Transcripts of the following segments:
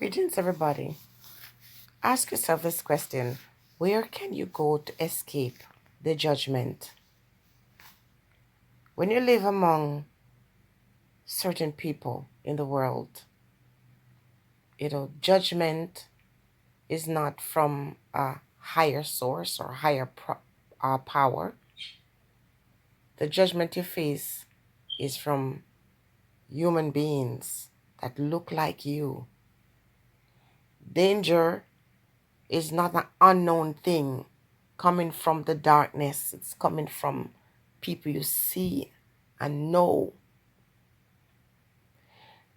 Greetings, everybody. Ask yourself this question: where can you go to escape the judgment? When you live among certain people in the world, judgment is not from a higher source or higher power. The judgment you face is from human beings that look like you. Danger is not an unknown thing coming from the darkness. It's coming from people you see and know.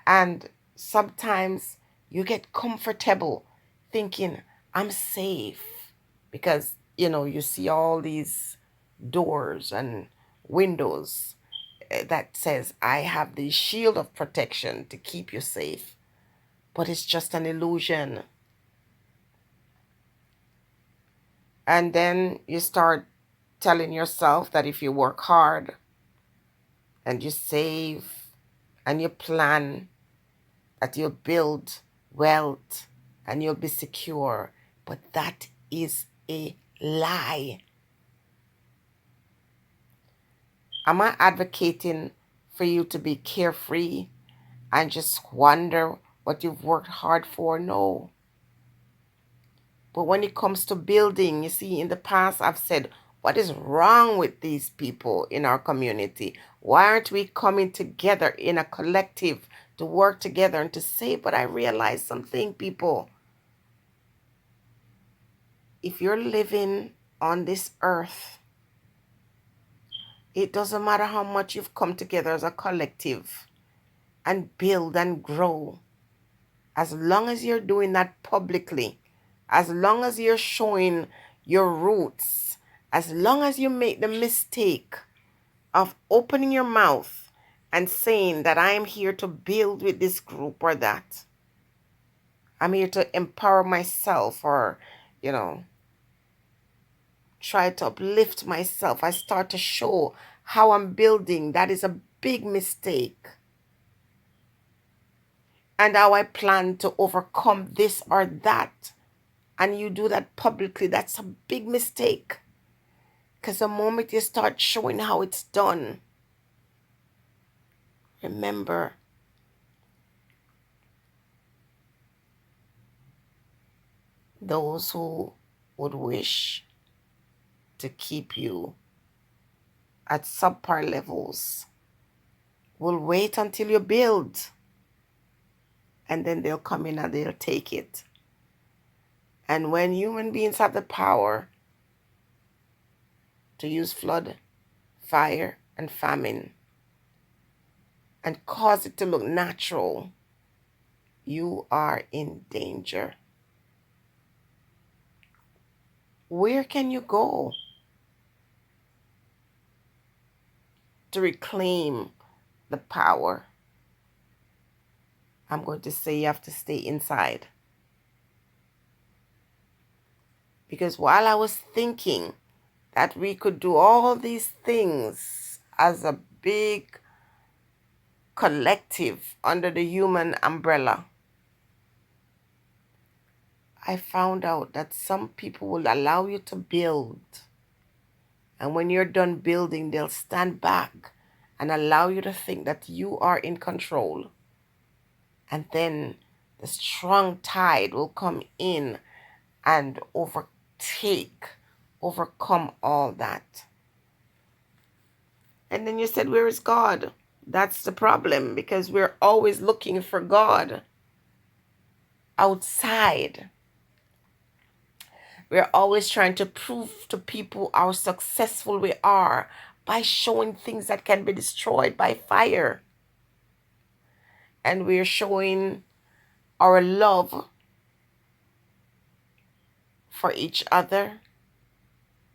And sometimes you get comfortable thinking, I'm safe, because, you see all these doors and windows that says, I have the shield of protection to keep you safe. But it's just an illusion. And then you start telling yourself that if you work hard and you save and you plan, that you'll build wealth and you'll be secure. But that is a lie. Am I advocating for you to be carefree and just squander what you've worked hard for? No. But when it comes to building, you see, in the past, I've said, what is wrong with these people in our community? Why aren't we coming together in a collective to work together and to save? But I realized something, people. If you're living on this earth, it doesn't matter how much you've come together as a collective and build and grow. As long as you're doing that publicly, as long as you're showing your roots, as long as you make the mistake of opening your mouth and saying that I am here to build with this group or that, I'm here to empower myself or, try to uplift myself, I start to show how I'm building, that is a big mistake. And how I plan to overcome this or that, and you do that publicly, that's a big mistake. Because the moment you start showing how it's done, remember, those who would wish to keep you at subpar levels will wait until you build, and then they'll come in and they'll take it. And when human beings have the power to use flood, fire, and famine and cause it to look natural, you are in danger. Where can you go to reclaim the power? I'm going to say you have to stay inside. Because while I was thinking that we could do all these things as a big collective under the human umbrella, I found out that some people will allow you to build. And when you're done building, they'll stand back and allow you to think that you are in control. And then the strong tide will come in and overcome all that. And then you said, where is God? That's the problem, because we're always looking for God outside. We're always trying to prove to people how successful we are by showing things that can be destroyed by fire. And we're showing our love for each other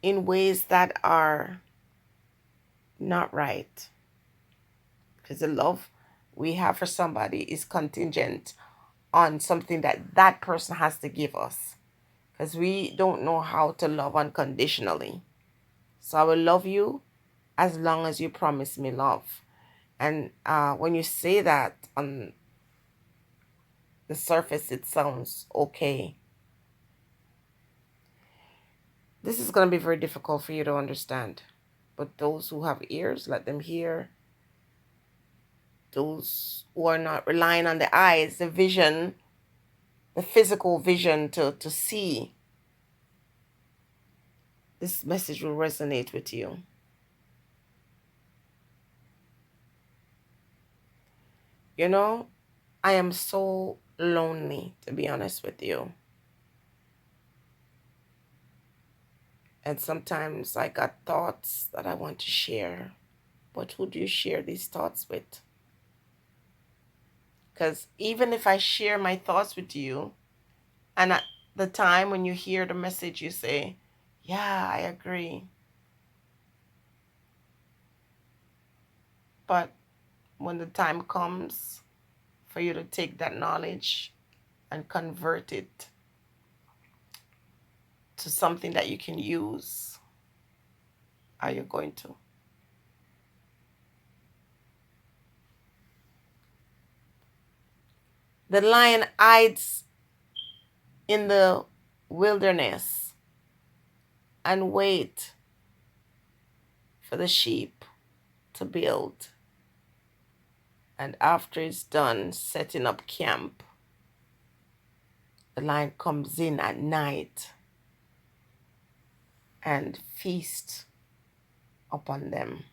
in ways that are not right. Because the love we have for somebody is contingent on something that that person has to give us. Because we don't know how to love unconditionally. So I will love you as long as you promise me love. And when you say that the surface it sounds okay. This is going to be very difficult for you to understand. But those who have ears, let them hear. Those who are not relying on the eyes, the vision, the physical vision to see, this message will resonate with you. You know, I am so lonely, to be honest with you. And sometimes I got thoughts that I want to share. But who do you share these thoughts with? Because even if I share my thoughts with you, and at the time when you hear the message, you say, yeah, I agree. But when the time comes for you to take that knowledge and convert it to something that you can use, are you going to? The lion hides in the wilderness and wait for the sheep to build. And after it's done setting up camp, the lion comes in at night and feasts upon them.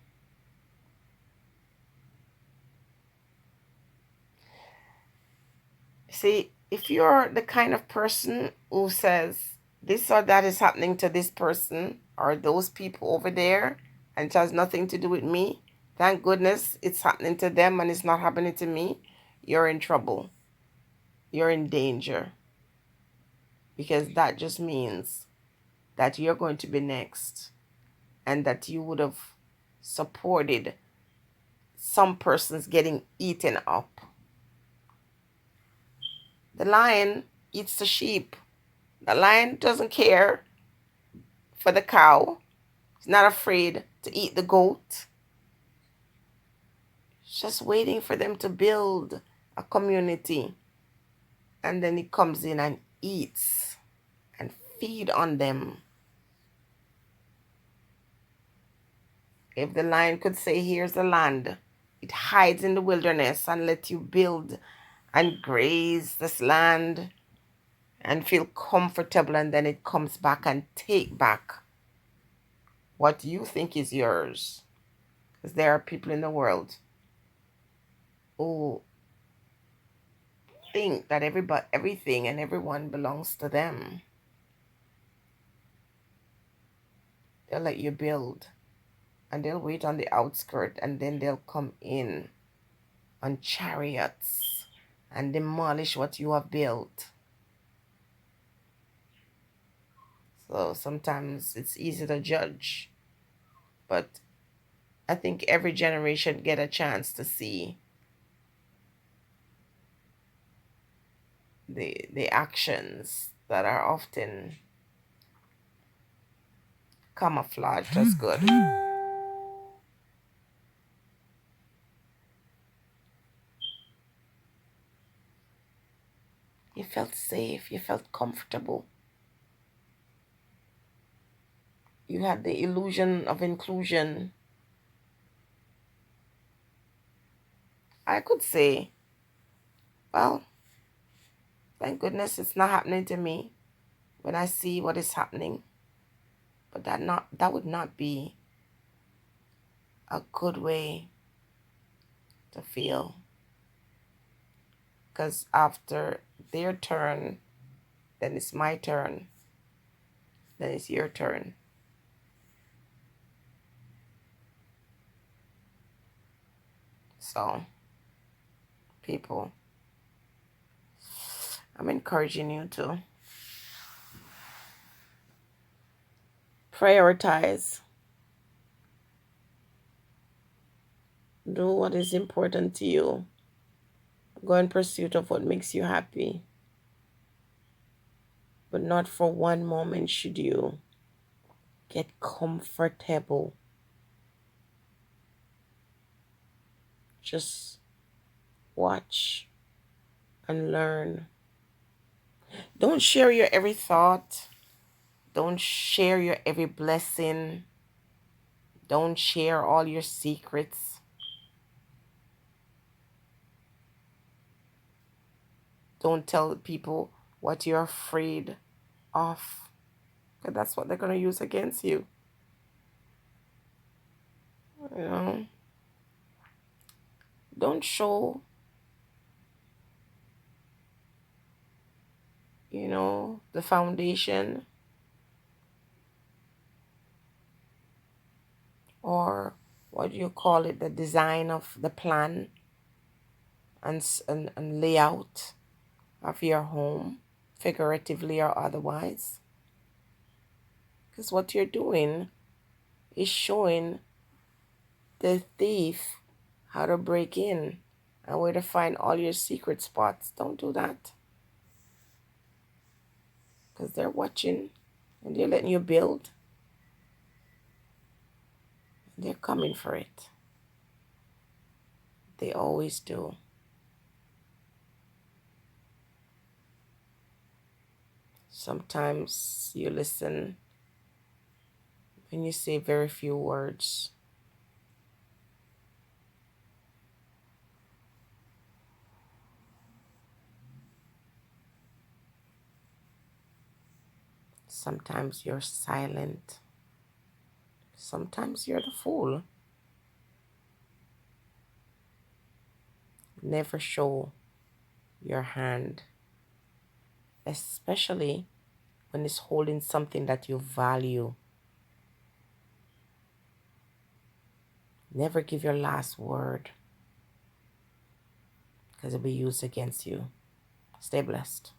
See, if you're the kind of person who says this or that is happening to this person or those people over there and it has nothing to do with me, thank goodness it's happening to them and it's not happening to me, you're in trouble. You're in danger. Because that just means that you're going to be next and that you would have supported some persons getting eaten up. The lion eats the sheep. The lion doesn't care for the cow. He's not afraid to eat the goat. He's just waiting for them to build a community. And then he comes in and eats and feed on them. If the lion could say, here's the land, it hides in the wilderness and let you build and graze this land and feel comfortable, and then it comes back and take back what you think is yours. Because there are people in the world who think that everything and everyone belongs to them. They'll let you build and they'll wait on the outskirt and then they'll come in on chariots and demolish what you have built. So sometimes it's easy to judge, but I think every generation get a chance to see the actions that are often camouflaged as good. You felt safe, you felt comfortable. You had the illusion of inclusion. I could say, well, thank goodness it's not happening to me when I see what is happening. But that would not be a good way to feel. Because after their turn, then it's my turn. Then it's your turn. So, people, I'm encouraging you to prioritize. Do what is important to you. Go in pursuit of what makes you happy. But not for one moment should you get comfortable. Just watch and learn. Don't share your every thought. Don't share your every blessing. Don't share all your secrets. Don't tell people what you're afraid of, because that's what they're going to use against you. You know, don't show, the foundation, or what do you call it, the design of the plan and layout of your home, figuratively or otherwise. Because what you're doing is showing the thief how to break in and where to find all your secret spots. Don't do that, because they're watching and they're letting you build. They're coming for it. They always do. Sometimes you listen when you say very few words. Sometimes you're silent. Sometimes you're the fool. Never show your hand, especially when it's holding something that you value. Never give your last word, because it'll be used against you. Stay blessed.